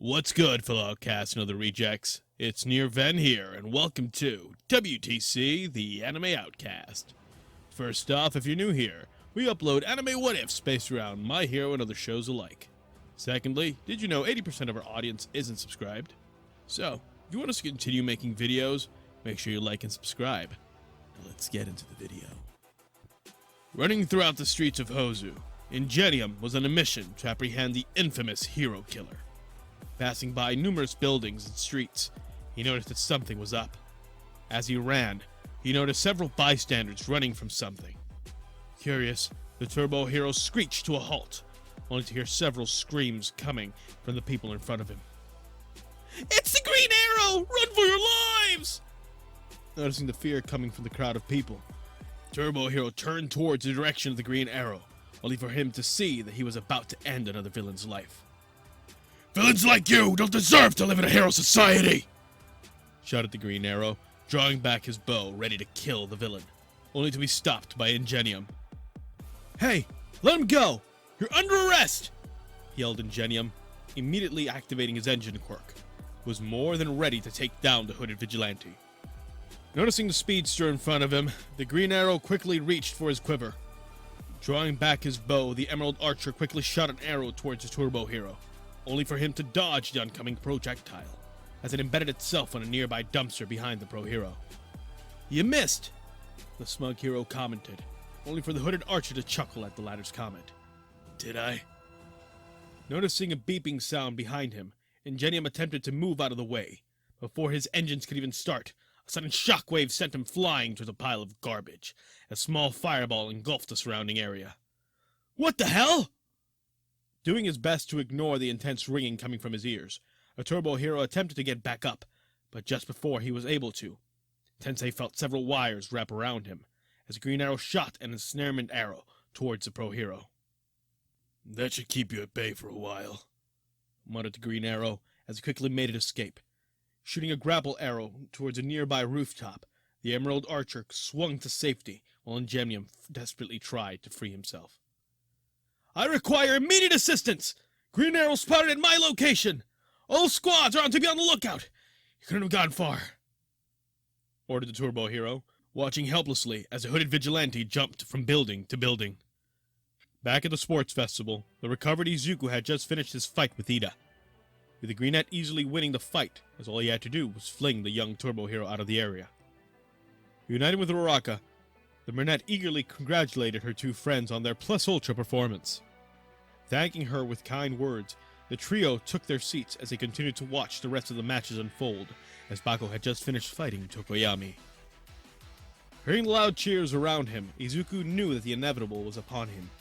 What's good, fellow outcasts and other rejects? It's Nier here, and welcome to WTC, the Anime Outcast. First off, if you're new here, we upload anime what-ifs based around My Hero and other shows alike. Secondly, did you know 80% of our audience isn't subscribed? So, if you want us to continue making videos, make sure you like and subscribe. Now let's get into the video. Running throughout the streets of Hozu, Ingenium was on a mission to apprehend the infamous hero killer. Passing by numerous buildings and streets, he noticed that something was up. As he ran, he noticed several bystanders running from something. Curious, the turbo hero screeched to a halt, only to hear several screams coming from the people in front of him. "It's the Green Arrow! Run for your lives!" Noticing the fear coming from the crowd of people, Turbo Hero turned towards the direction of the Green Arrow, only for him to see that he was about to end another villain's life. "Villains like you don't deserve to live in a hero society!" shouted the Green Arrow, drawing back his bow, ready to kill the villain, only to be stopped by Ingenium. "Hey, let him go! You're under arrest!" yelled Ingenium, immediately activating his engine quirk, who was more than ready to take down the hooded vigilante. Noticing the speedster in front of him, the Green Arrow quickly reached for his quiver. Drawing back his bow, the Emerald Archer quickly shot an arrow towards the Turbo Hero, only for him to dodge the oncoming projectile, as it embedded itself on a nearby dumpster behind the Pro Hero. "You missed," the smug hero commented, only for the hooded archer to chuckle at the latter's comment. "Did I?" Noticing a beeping sound behind him, Ingenium attempted to move out of the way. Before his engines could even start, a sudden shockwave sent him flying towards a pile of garbage. A small fireball engulfed the surrounding area. "What the hell?" Doing his best to ignore the intense ringing coming from his ears, a Turbo Hero attempted to get back up, but just before he was able to, Tensei felt several wires wrap around him, as a Green Arrow shot an ensnarement arrow towards the Pro Hero. "That should keep you at bay for a while," muttered the Green Arrow as he quickly made it escape. Shooting a grapple arrow towards a nearby rooftop, the Emerald Archer swung to safety while Ingenium desperately tried to free himself. "I require immediate assistance! Green Arrow spotted at my location! All squads are on to be on the lookout! You couldn't have gone far," ordered the Turbo Hero, watching helplessly as a hooded vigilante jumped from building to building. Back at the sports festival, the recovered Izuku had just finished his fight with Ida, with the Greenette easily winning the fight, as all he had to do was fling the young Turbo Hero out of the area. United with Uraraka, the brunette eagerly congratulated her two friends on their Plus Ultra performance. Thanking her with kind words, the trio took their seats as they continued to watch the rest of the matches unfold, as Bako had just finished fighting Tokoyami. Hearing the loud cheers around him, Izuku knew that the inevitable was upon him.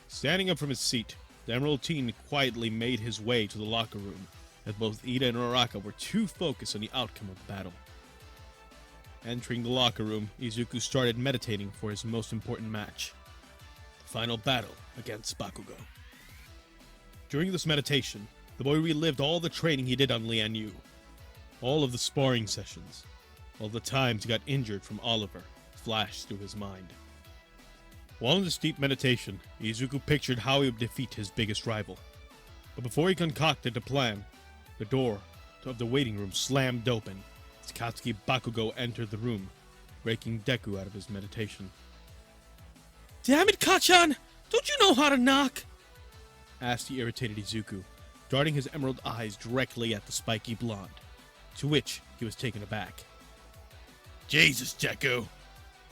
Standing up from his seat, the Emerald Teen quietly made his way to the locker room, as both Ida and Uraraka were too focused on the outcome of the battle. Entering the locker room, Izuku started meditating for his most important match, the final battle against Bakugo. During this meditation, the boy relived all the training he did on Lian Yu, all of the sparring sessions, all the times he got injured from Oliver flashed through his mind. While in this deep meditation, Izuku pictured how he would defeat his biggest rival. But before he concocted a plan, the door of the waiting room slammed open as Katsuki Bakugo entered the room, breaking Deku out of his meditation. "Damn it, Kachan! Don't you know how to knock?" asked the irritated Izuku, darting his emerald eyes directly at the spiky blonde, to which he was taken aback. "Jesus, Deku!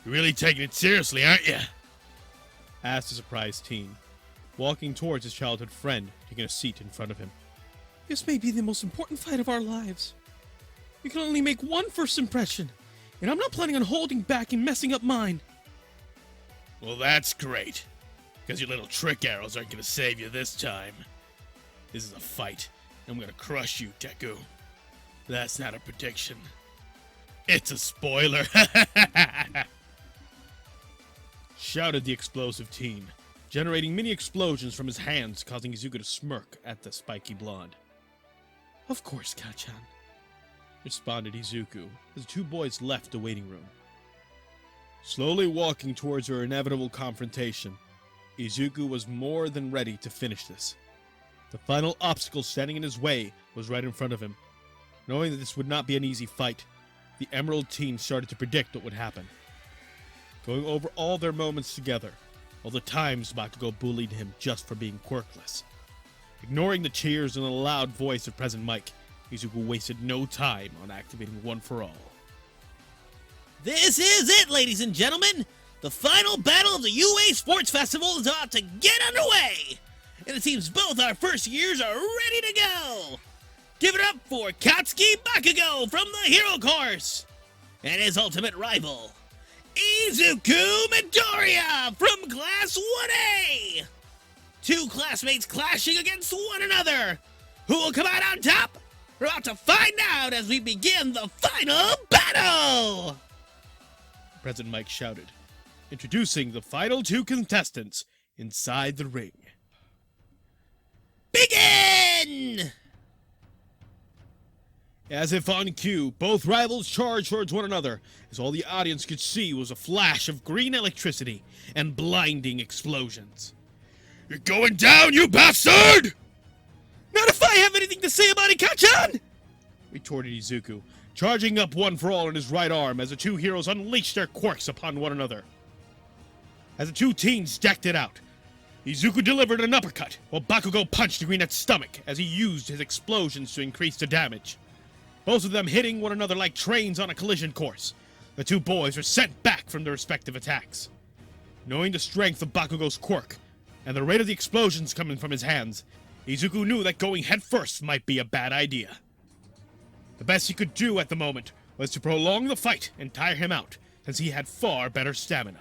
You're really taking it seriously, aren't you?" asked the surprised teen, walking towards his childhood friend, taking a seat in front of him. "This may be the most important fight of our lives. We can only make one first impression, and I'm not planning on holding back and messing up mine." "Well, that's great, because your little trick arrows aren't going to save you this time. This is a fight, and I'm going to crush you, Deku. That's not a prediction. It's a spoiler!" shouted the explosive teen, generating many explosions from his hands, causing Izuku to smirk at the spiky blonde. "Of course, Kachan," responded Izuku, as the two boys left the waiting room. Slowly walking towards her inevitable confrontation, Izuku was more than ready to finish this. The final obstacle standing in his way was right in front of him. Knowing that this would not be an easy fight, the Emerald team started to predict what would happen. Going over all their moments together, all the times Bakugo bullied him just for being quirkless. Ignoring the cheers and the loud voice of President Mike, Izuku wasted no time on activating One for All. This is it, ladies and gentlemen! The final battle of the UA Sports Festival is about to get underway! And it seems both our first years are ready to go! Give it up for Katsuki Bakugo from the Hero Course! And his ultimate rival, Izuku Midoriya from Class 1A! Two classmates clashing against one another! Who will come out on top? We're about to find out as we begin the final battle! President Mike shouted, introducing the final two contestants inside the ring. Begin! As if on cue, both rivals charged towards one another, as all the audience could see was a flash of green electricity and blinding explosions. You're going down, you bastard! Not if I have anything to say about Ika-chan! Retorted Izuku, charging up One for All in his right arm as the two heroes unleashed their quirks upon one another. As the two teens decked it out, Izuku delivered an uppercut, while Bakugo punched the Greenette's stomach as he used his explosions to increase the damage. Both of them hitting one another like trains on a collision course. The two boys were sent back from their respective attacks. Knowing the strength of Bakugo's quirk, and the rate of the explosions coming from his hands, Izuku knew that going headfirst might be a bad idea. The best he could do at the moment was to prolong the fight and tire him out, since he had far better stamina.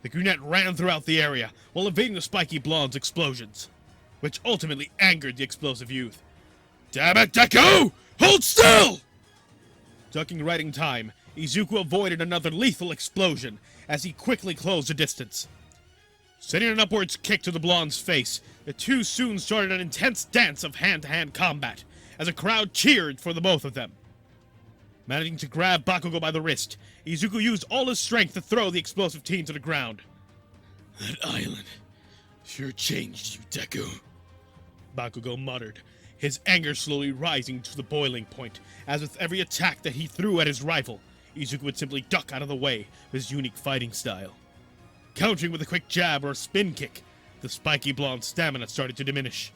The Greenette ran throughout the area while evading the spiky blonde's explosions, which ultimately angered the explosive youth. Damn it, Deku! Hold still! Ducking right in time, Izuku avoided another lethal explosion as he quickly closed the distance. Sending an upwards kick to the blonde's face, the two soon started an intense dance of hand-to-hand combat as a crowd cheered for the both of them. Managing to grab Bakugo by the wrist, Izuku used all his strength to throw the explosive teen to the ground. That island sure changed you, Deku, Bakugo muttered, his anger slowly rising to the boiling point, as with every attack that he threw at his rival, Izuku would simply duck out of the way with his unique fighting style. Countering with a quick jab or a spin kick, the spiky blonde's stamina started to diminish.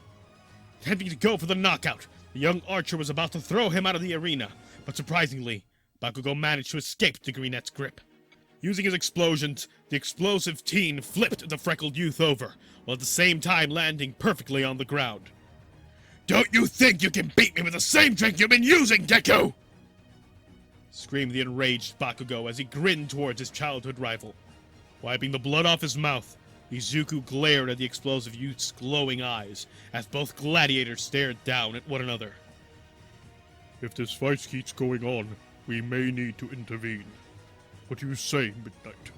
Attempting to go for the knockout, the young archer was about to throw him out of the arena, but surprisingly, Bakugo managed to escape the Greenette's grip. Using his explosions, the explosive teen flipped the freckled youth over, while at the same time landing perfectly on the ground. Don't you think you can beat me with the same trick you've been using, Deku? Screamed the enraged Bakugo as he grinned towards his childhood rival. Wiping the blood off his mouth, Izuku glared at the explosive youth's glowing eyes as both gladiators stared down at one another. If this fight keeps going on, we may need to intervene. What do you say, Midnight?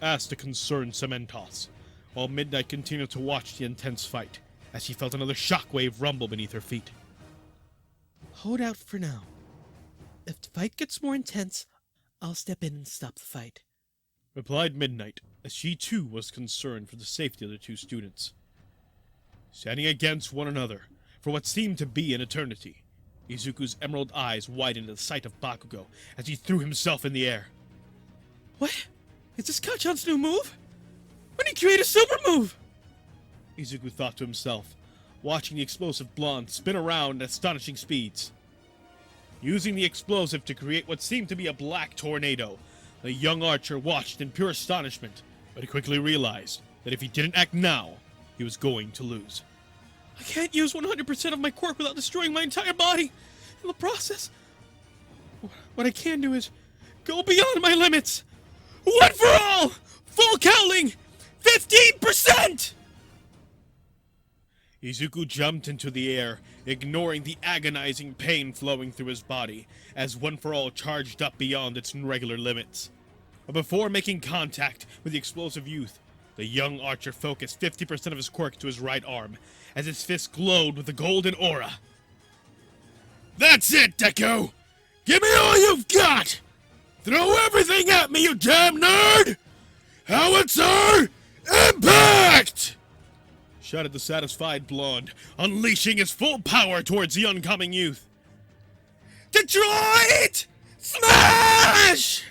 Asked the concerned Cementos, while Midnight continued to watch the intense fight, as she felt another shockwave rumble beneath her feet. Hold out for now. If the fight gets more intense, I'll step in and stop the fight, replied Midnight, as she too was concerned for the safety of the two students. Standing against one another, for what seemed to be an eternity, Izuku's emerald eyes widened at the sight of Bakugo as he threw himself in the air. What? Is this Kachan's new move? When did he create a silver move? Izuku thought to himself, watching the explosive blonde spin around at astonishing speeds. Using the explosive to create what seemed to be a black tornado, the young archer watched in pure astonishment, but he quickly realized that if he didn't act now, he was going to lose. I can't use 100% of my quirk without destroying my entire body. In the process, what I can do is go beyond my limits. One for all! Full cowling! 15%! Izuku jumped into the air, ignoring the agonizing pain flowing through his body, as One for All charged up beyond its regular limits. But before making contact with the explosive youth, the young archer focused 50% of his quirk to his right arm, as his fist glowed with a golden aura. That's it, Deku! Give me all you've got! Throw everything at me, you damn nerd! Howitzer! Impact! shouted the satisfied blonde, unleashing his full power towards the oncoming youth. Detroit! Smash!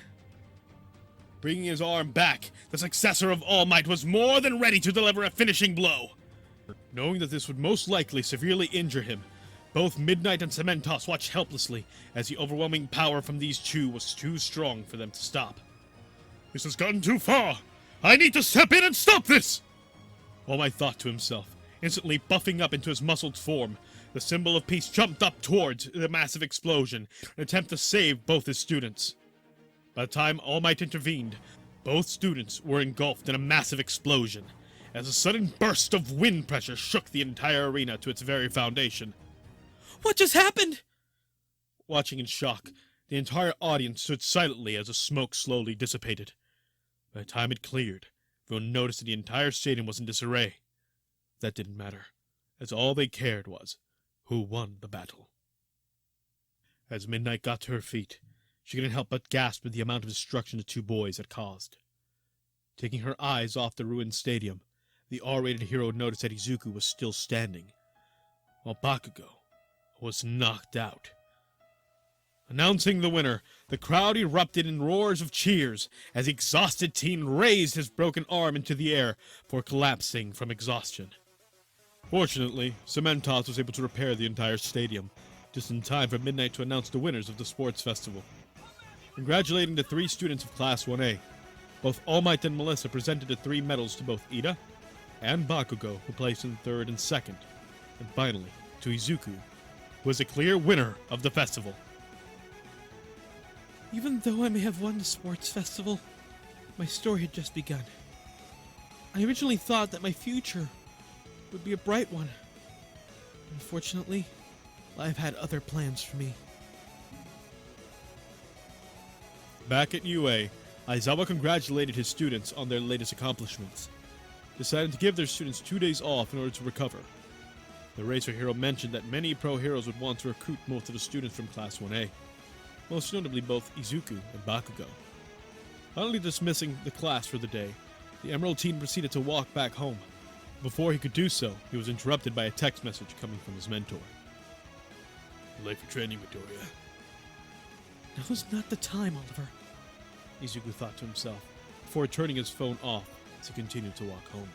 Bringing his arm back, the successor of All Might was more than ready to deliver a finishing blow. Knowing that this would most likely severely injure him, both Midnight and Cementos watched helplessly as the overwhelming power from these two was too strong for them to stop. This has gotten too far! I need to step in and stop this! All Might thought to himself, instantly buffing up into his muscled form. The symbol of peace jumped up towards the massive explosion, an attempt to save both his students. By the time All Might intervened, both students were engulfed in a massive explosion, as a sudden burst of wind pressure shook the entire arena to its very foundation. What just happened? Watching in shock, the entire audience stood silently as the smoke slowly dissipated. By the time it cleared, everyone noticed that the entire stadium was in disarray. That didn't matter, as all they cared was who won the battle. As Midnight got to her feet, she couldn't help but gasp at the amount of destruction the two boys had caused. Taking her eyes off the ruined stadium, the R-rated hero noticed that Izuku was still standing, while Bakugo was knocked out. Announcing the winner, the crowd erupted in roars of cheers as the exhausted teen raised his broken arm into the air before collapsing from exhaustion. Fortunately, Cementos was able to repair the entire stadium, just in time for Midnight to announce the winners of the sports festival. Congratulating the 3 students of Class 1A, both All Might and Melissa presented the 3 medals to both Ida and Bakugo, who placed in 3rd and 2nd, and finally to Izuku, who was a clear winner of the festival. Even though I may have won the sports festival, my story had just begun. I originally thought that my future would be a bright one. Unfortunately, life had other plans for me. Back at UA, Aizawa congratulated his students on their latest accomplishments, deciding to give their students 2 days off in order to recover. The racer hero mentioned that many pro heroes would want to recruit most of the students from Class 1A, most notably both Izuku and Bakugo. Finally dismissing the class for the day, the Emerald teen proceeded to walk back home. Before he could do so, he was interrupted by a text message coming from his mentor. "Late for training, Midoriya." Now's not the time, Oliver. Izuku thought to himself, before turning his phone off as he continued to walk home.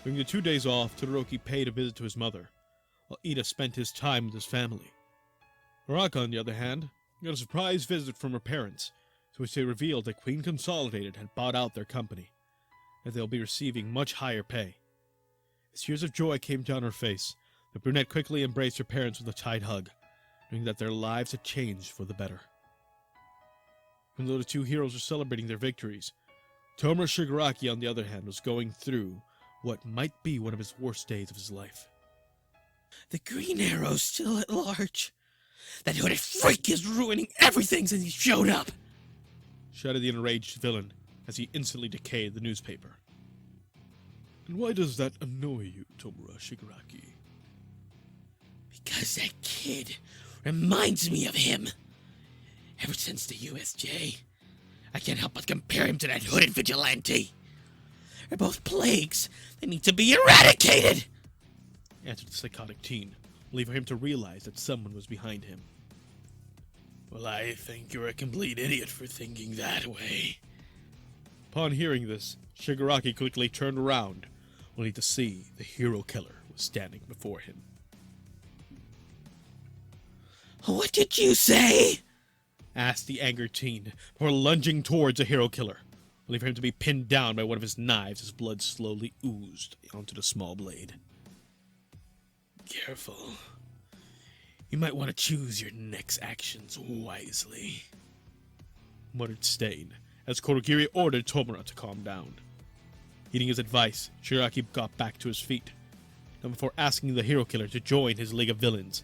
During the 2 days off, Todoroki paid a visit to his mother, while Ida spent his time with his family. Uraka, on the other hand, got a surprise visit from her parents, to which they revealed that Queen Consolidated had bought out their company, and they'll be receiving much higher pay. As tears of joy came down her face, the brunette quickly embraced her parents with a tight hug, knowing that their lives had changed for the better. Even though the two heroes were celebrating their victories, Tomura Shigaraki, on the other hand, was going through what might be one of his worst days of his life. The Green Arrow's still at large. That hooded freak is ruining everything since he showed up! Shouted the enraged villain as he instantly decayed the newspaper. And why does that annoy you, Tomura Shigaraki? Because that kid reminds me of him. Ever since the USJ, I can't help but compare him to that hooded vigilante. They're both plagues that need to be eradicated! Answered the psychotic teen, leaving him to realize that someone was behind him. Well, I think you're a complete idiot for thinking that way. Upon hearing this, Shigaraki quickly turned around, only to see the hero killer was standing before him. What did you say? Asked the angered teen, before lunging towards the hero killer, only for him to be pinned down by one of his knives as blood slowly oozed onto the small blade. Careful. You might want to choose your next actions wisely, muttered Stain, as Kurogiri ordered Tomura to calm down. Heeding his advice, Shigaraki got back to his feet, and before asking the hero killer to join his league of villains,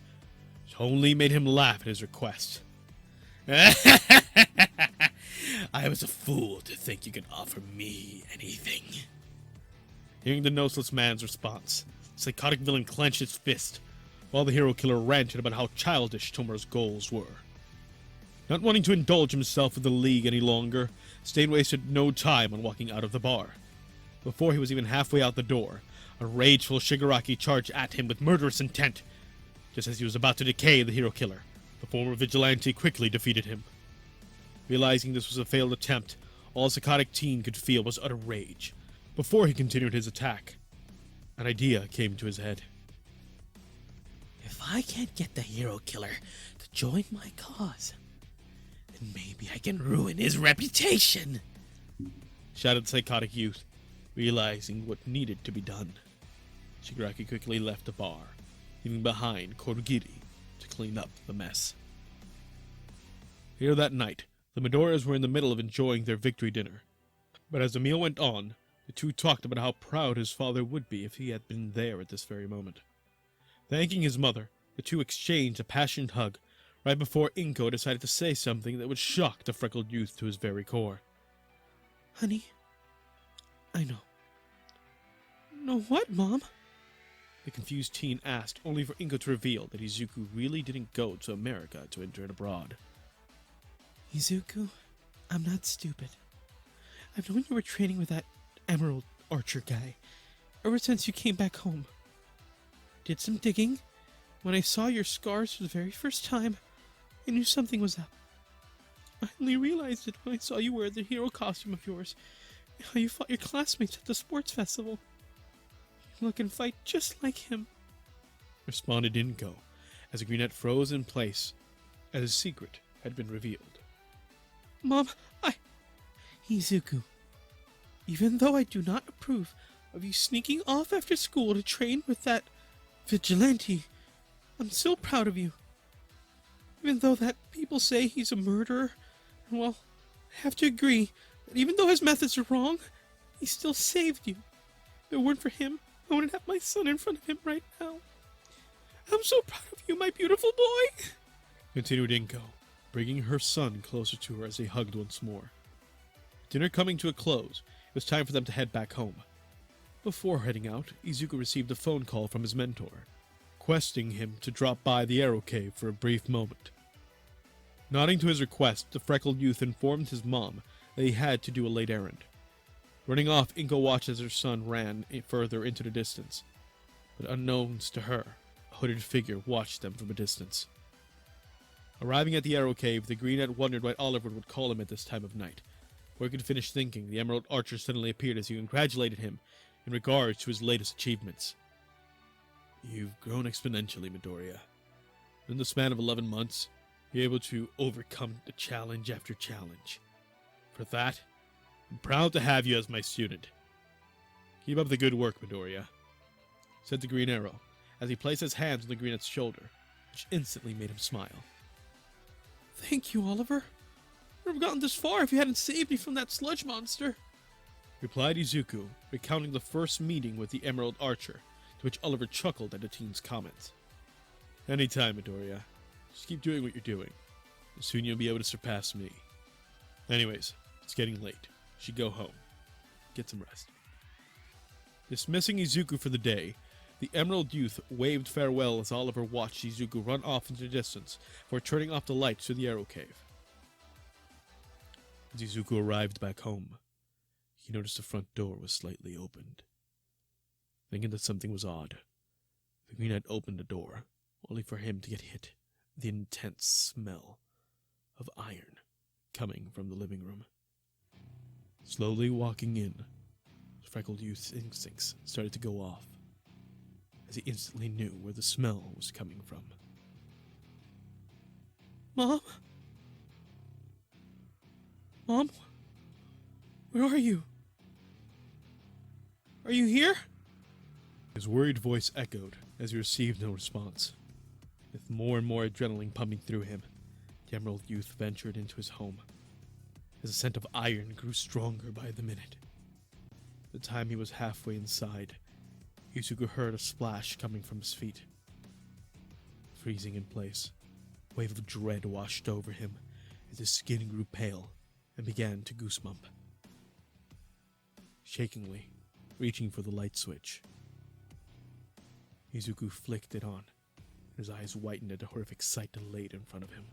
which only made him laugh at his request. I was a fool to think you could offer me anything. Hearing the noseless man's response, the psychotic villain clenched his fist, while the hero killer ranted about how childish Tomura's goals were. Not wanting to indulge himself with the League any longer, Stain wasted no time on walking out of the bar. Before he was even halfway out the door, A rageful Shigaraki charged at him with murderous intent. Just as he was about to decay the hero killer, the former vigilante quickly defeated him. Realizing this was a failed attempt, all psychotic teen could feel was utter rage. Before he continued his attack, an idea came to his head. If I can't get the hero killer to join my cause, then maybe I can ruin his reputation, shouted the psychotic youth, realizing what needed to be done. Shigaraki quickly left the bar, leaving behind Korogiri to clean up the mess. Later that night, the Midorias were in the middle of enjoying their victory dinner. But as the meal went on, the two talked about how proud his father would be if he had been there at this very moment. Thanking his mother, the two exchanged a passionate hug right before Inko decided to say something that would shock the freckled youth to his very core. Honey, I know. Know what, Mom? The confused teen asked, only for Inko to reveal that Izuku really didn't go to America to intern abroad. Izuku, I'm not stupid. I've known you were training with that Emerald Archer guy ever since you came back home. Did some digging. When I saw your scars for the very first time, I knew something was up. I only realized it when I saw you wear the hero costume of yours, and how you fought your classmates at the sports festival. You look and fight just like him, responded Inko, as the greenette froze in place, as his secret had been revealed. Mom, Izuku, even though I do not approve of you sneaking off after school to train with that vigilante, I'm still proud of you. Even though that people say he's a murderer, and well, I have to agree that even though his methods are wrong, he still saved you. If it weren't for him, I wouldn't have my son in front of him right now. I'm so proud of you, my beautiful boy, continued Inko, bringing her son closer to her as they hugged once more. Dinner coming to a close, it was time for them to head back home. Before heading out, Izuku received a phone call from his mentor, requesting him to drop by the Arrow Cave for a brief moment. Nodding to his request, the freckled youth informed his mom that he had to do a late errand. Running off, Inko watched as her son ran further into the distance, but unknowns to her, a hooded figure watched them from a distance. Arriving at the Arrow Cave, the greenette wondered why Oliver would call him at this time of night. Before he could finish thinking, the Emerald Archer suddenly appeared as he congratulated him in regards to his latest achievements. You've grown exponentially, Midoriya. In the span of 11 months, you're able to overcome the challenge after challenge. For that, I'm proud to have you as my student. Keep up the good work, Midoriya, said the Green Arrow, as he placed his hands on the greenette's shoulder, which instantly made him smile. Thank you, Oliver. I would have gotten this far if you hadn't saved me from that sludge monster, replied Izuku, recounting the first meeting with the Emerald Archer, to which Oliver chuckled at the teen's comments. Anytime, Midoriya. Just keep doing what you're doing, and soon you'll be able to surpass me. Anyways, it's getting late. You should go home. Get some rest. Dismissing Izuku for the day, the Emerald Youth waved farewell as Oliver watched Izuku run off into the distance before turning off the lights to the Arrow Cave. As Izuku arrived back home, he noticed the front door was slightly opened. Thinking that something was odd, the greenette opened the door, only for him to get hit with the intense smell of iron coming from the living room. Slowly walking in, the freckled youth's instincts started to go off, as he instantly knew where the smell was coming from. Mom? Mom? Where are you? Are you here? His worried voice echoed as he received no response. With more and more adrenaline pumping through him, the Emerald Youth ventured into his home, as the scent of iron grew stronger by the minute. The time he was halfway inside, Izuku heard a splash coming from his feet. Freezing in place, a wave of dread washed over him as his skin grew pale and began to goosebump. Shakingly, reaching for the light switch, Izuku flicked it on. His eyes whitened at the horrific sight that laid in front of him.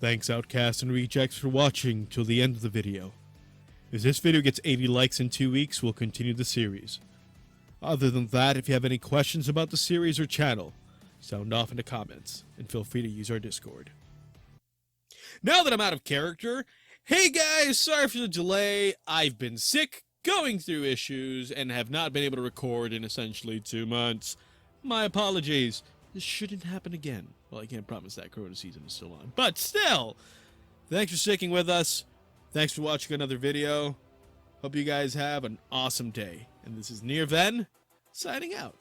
Thanks Outcasts and Rejects for watching till the end of the video. If this video gets 80 likes in 2 weeks, we'll continue the series. Other than that, if you have any questions about the series or channel, sound off in the comments, and feel free to use our Discord. Now that I'm out of character, hey guys, sorry for the delay. I've been sick, going through issues, and have not been able to record in essentially 2 months. My apologies. This shouldn't happen again. Well, I can't promise that Corona season is still on. But still, thanks for sticking with us. Thanks for watching another video. Hope you guys have an awesome day. And this is Nier signing out.